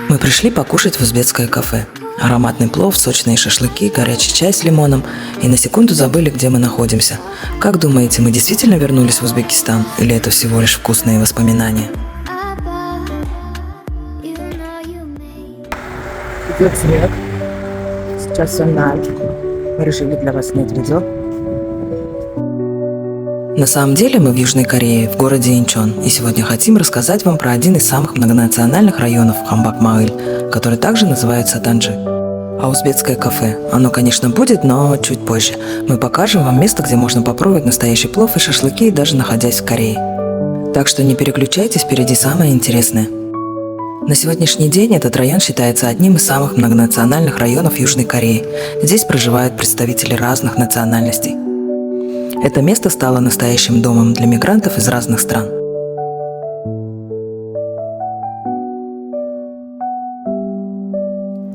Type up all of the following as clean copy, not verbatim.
Мы пришли покушать в узбекское кафе. Ароматный плов, сочные шашлыки, горячий чай с лимоном. И на секунду забыли, где мы находимся. Как думаете, мы действительно вернулись в Узбекистан? Или это всего лишь вкусные воспоминания? Идет снег. Сейчас все ночь. Мы решили для вас снять видео. На самом деле мы в Южной Корее, в городе Инчон, и сегодня хотим рассказать вам про один из самых многонациональных районов Хамбак-Маыль, который также называется Данджи. А узбекское кафе, оно, конечно, будет, но чуть позже. Мы покажем вам место, где можно попробовать настоящий плов и шашлыки, даже находясь в Корее. Так что не переключайтесь, впереди самое интересное. На сегодняшний день этот район считается одним из самых многонациональных районов Южной Кореи. Здесь проживают представители разных национальностей. Это место стало настоящим домом для мигрантов из разных стран.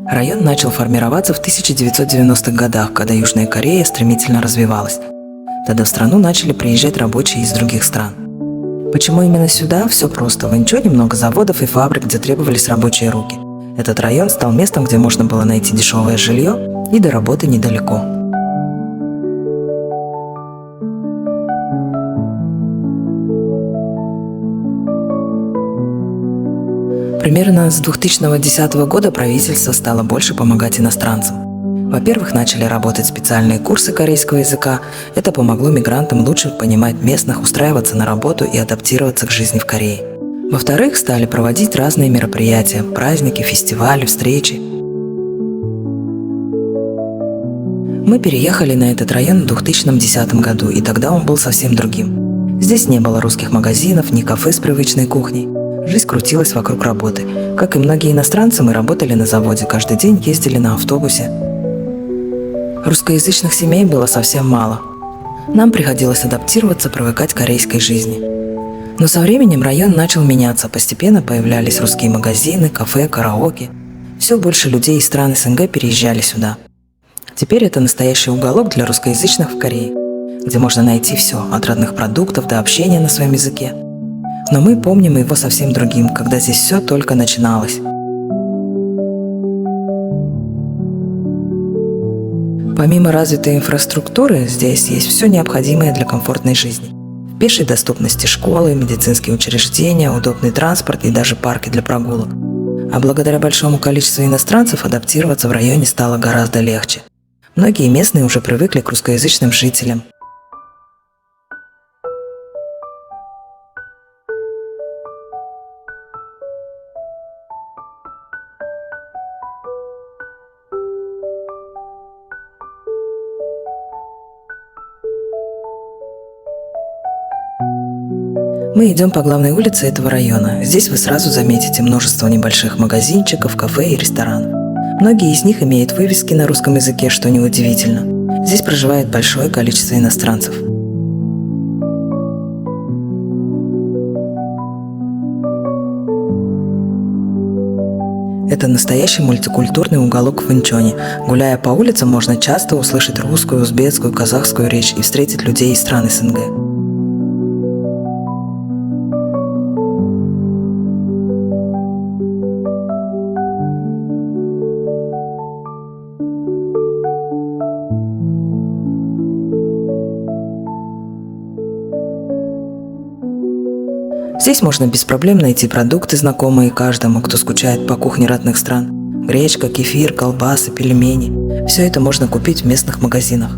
Район начал формироваться в 1990-х годах, когда Южная Корея стремительно развивалась. Тогда в страну начали приезжать рабочие из других стран. Почему именно сюда? Все просто. В Инчоне много заводов и фабрик, где требовались рабочие руки. Этот район стал местом, где можно было найти дешевое жилье и до работы недалеко. Примерно с 2010 года правительство стало больше помогать иностранцам. Во-первых, начали работать специальные курсы корейского языка. Это помогло мигрантам лучше понимать местных, устраиваться на работу и адаптироваться к жизни в Корее. Во-вторых, стали проводить разные мероприятия, праздники, фестивали, встречи. Мы переехали на этот район в 2010 году, и тогда он был совсем другим. Здесь не было русских магазинов, ни кафе с привычной кухней. Жизнь крутилась вокруг работы. Как и многие иностранцы, мы работали на заводе, каждый день ездили на автобусе. Русскоязычных семей было совсем мало. Нам приходилось адаптироваться, привыкать к корейской жизни. Но со временем район начал меняться, постепенно появлялись русские магазины, кафе, караоке. Все больше людей из стран СНГ переезжали сюда. Теперь это настоящий уголок для русскоязычных в Корее, где можно найти все, от родных продуктов до общения на своем языке. Но мы помним его совсем другим, когда здесь все только начиналось. Помимо развитой инфраструктуры, здесь есть все необходимое для комфортной жизни. В пешей доступности школы, медицинские учреждения, удобный транспорт и даже парки для прогулок. А благодаря большому количеству иностранцев адаптироваться в районе стало гораздо легче. Многие местные уже привыкли к русскоязычным жителям. Мы идем по главной улице этого района. Здесь вы сразу заметите множество небольших магазинчиков, кафе и ресторанов. Многие из них имеют вывески на русском языке, что неудивительно. Здесь проживает большое количество иностранцев. Это настоящий мультикультурный уголок в Инчоне. Гуляя по улицам, можно часто услышать русскую, узбекскую, казахскую речь и встретить людей из стран СНГ. Здесь можно без проблем найти продукты, знакомые каждому, кто скучает по кухне родных стран. Гречка, кефир, колбасы, пельмени. Все это можно купить в местных магазинах.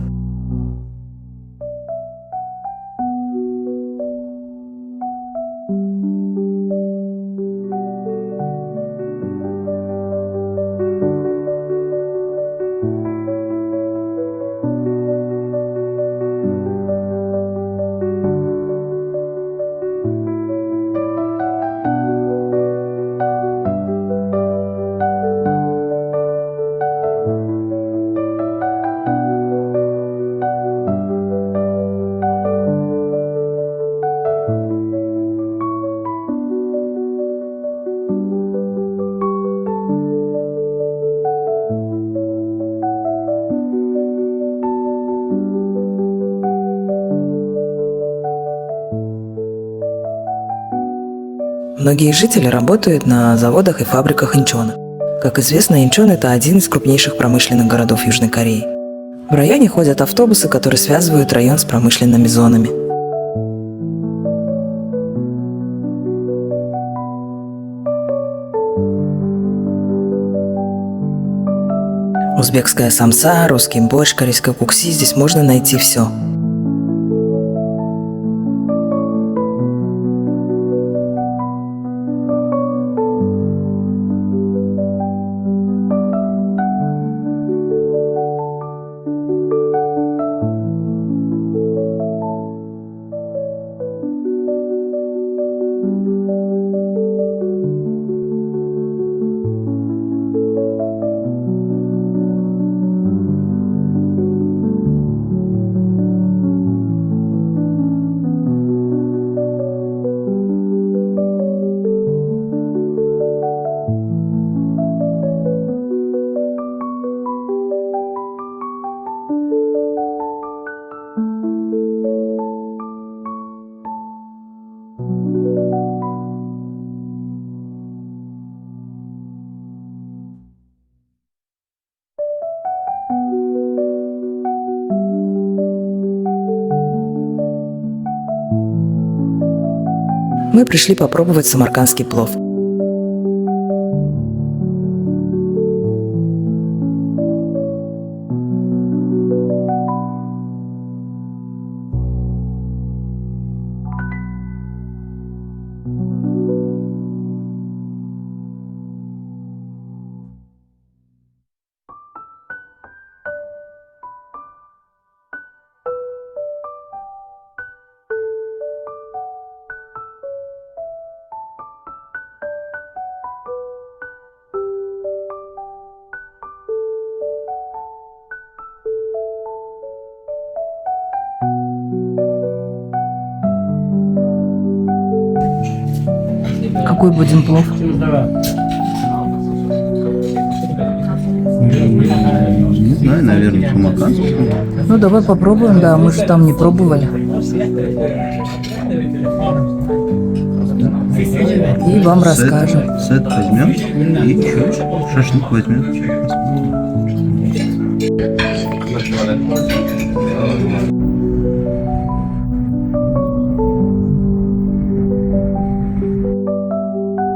Многие жители работают на заводах и фабриках Инчона. Как известно, Инчон – это один из крупнейших промышленных городов Южной Кореи. В районе ходят автобусы, которые связывают район с промышленными зонами. Узбекская самса, русский борщ, корейское кукси – здесь можно найти все. Мы пришли попробовать самаркандский плов. Какой будем плов? Не знаю, наверное, самаркандский. Ну, давай попробуем, да, мы же там не пробовали. И вам расскажем. Сет возьмем и еще шашлык возьмем.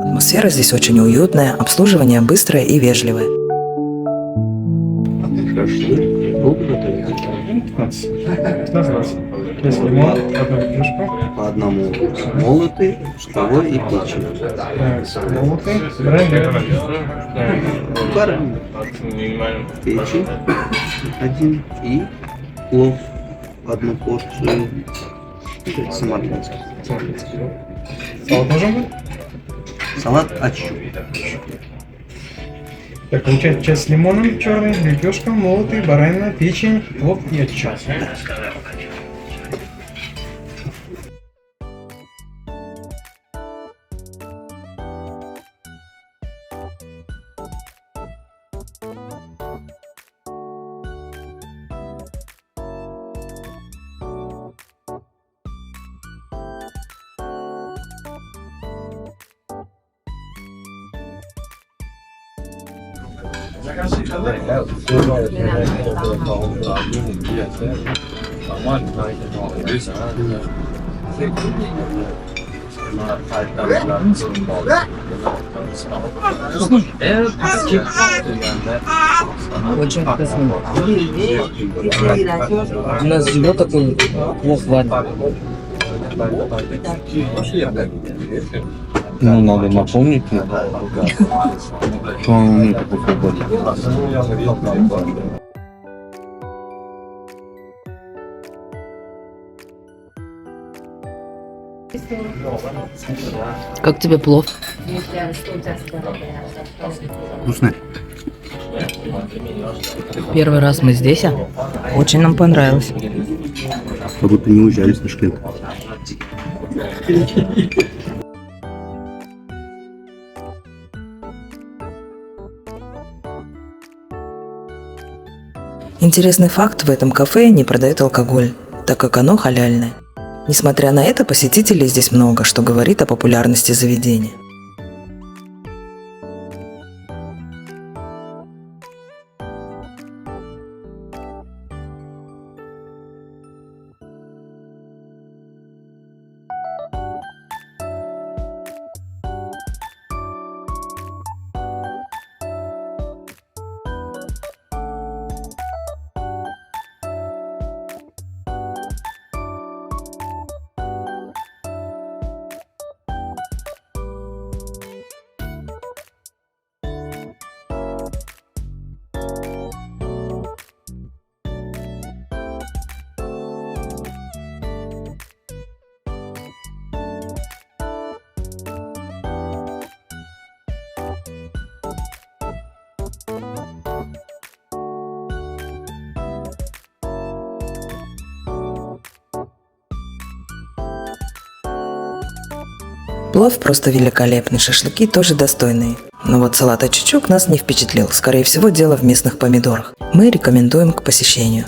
Атмосфера здесь очень уютная, обслуживание быстрое и вежливое. По одному молотый, шкалой и печень. Баранина, печень один и плов одну порцию. Самаркандский. Салат можем быть? Салат ачу. Так, получается часть с лимоном черный, лепешка, молотый, баранина, печень, плов и отчет. Очень вкусно. У нас живет такой плов варит. Ну, надо напомнить, что он умеет такой работать. Как тебе плов? Вкусно. Первый раз мы здесь, а? Очень нам понравилось. Как будто не уезжали с Ташкента. Интересный факт: в этом кафе не продают алкоголь, так как оно халяльное. Несмотря на это, посетителей здесь много, что говорит о популярности заведения. Плов просто великолепный, шашлыки тоже достойные. Но вот салат очучук нас не впечатлил, скорее всего дело в местных помидорах. Мы рекомендуем к посещению.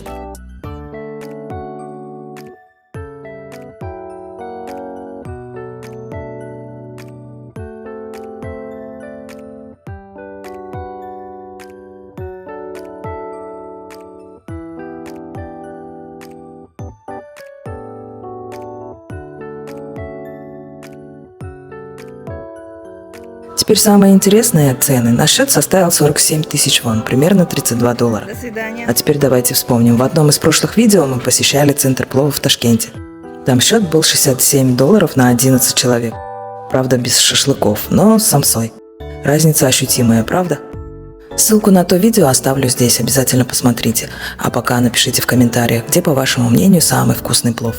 Теперь самое интересное – цены. Наш счет составил 47 тысяч вон, примерно $32. До свидания. А теперь давайте вспомним. В одном из прошлых видео мы посещали центр плова в Ташкенте. Там счет был $67 на 11 человек. Правда, без шашлыков, но с самсой. Разница ощутимая, правда? Ссылку на то видео оставлю здесь, обязательно посмотрите. А пока напишите в комментариях, где, по вашему мнению, самый вкусный плов.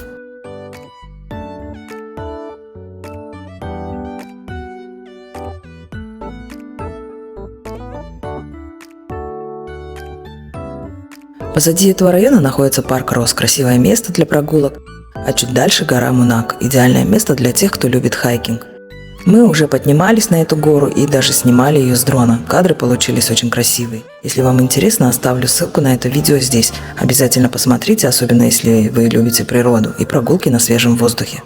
Позади этого района находится парк Рос, красивое место для прогулок, а чуть дальше гора Мунак, идеальное место для тех, кто любит хайкинг. Мы уже поднимались на эту гору и даже снимали ее с дрона, кадры получились очень красивые. Если вам интересно, оставлю ссылку на это видео здесь, обязательно посмотрите, особенно если вы любите природу и прогулки на свежем воздухе.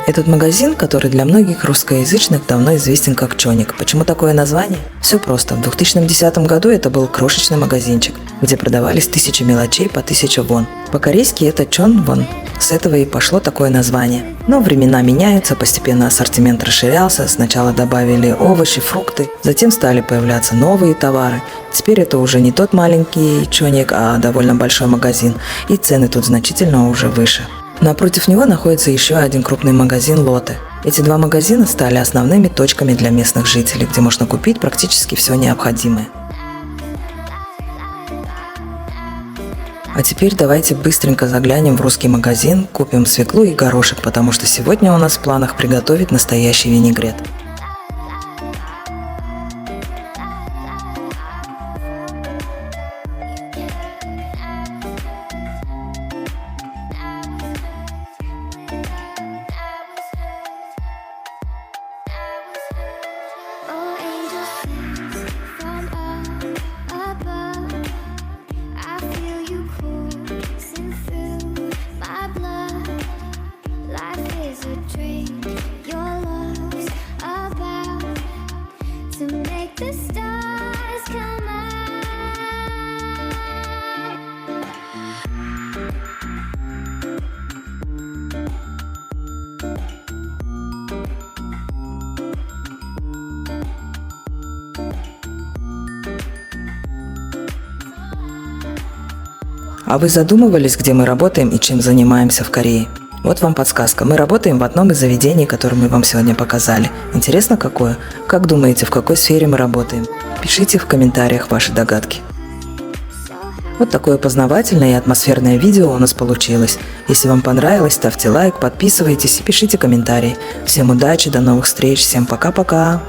Этот магазин, который для многих русскоязычных давно известен как Чоник. Почему такое название? Все просто. В 2010 году это был крошечный магазинчик, где продавались тысячи мелочей по 1000 вон. По-корейски это Чон Вон. С этого и пошло такое название. Но времена меняются, постепенно ассортимент расширялся. Сначала добавили овощи, фрукты, затем стали появляться новые товары. Теперь это уже не тот маленький Чоник, а довольно большой магазин. И цены тут значительно уже выше. Напротив него находится еще один крупный магазин Лотте. Эти два магазина стали основными точками для местных жителей, где можно купить практически все необходимое. А теперь давайте быстренько заглянем в русский магазин, купим свеклу и горошек, потому что сегодня у нас в планах приготовить настоящий винегрет. А вы задумывались, где мы работаем и чем занимаемся в Корее? Вот вам подсказка. Мы работаем в одном из заведений, которые мы вам сегодня показали. Интересно, какое? Как думаете, в какой сфере мы работаем? Пишите в комментариях ваши догадки. Вот такое познавательное и атмосферное видео у нас получилось. Если вам понравилось, ставьте лайк, подписывайтесь и пишите комментарии. Всем удачи, до новых встреч, всем пока-пока!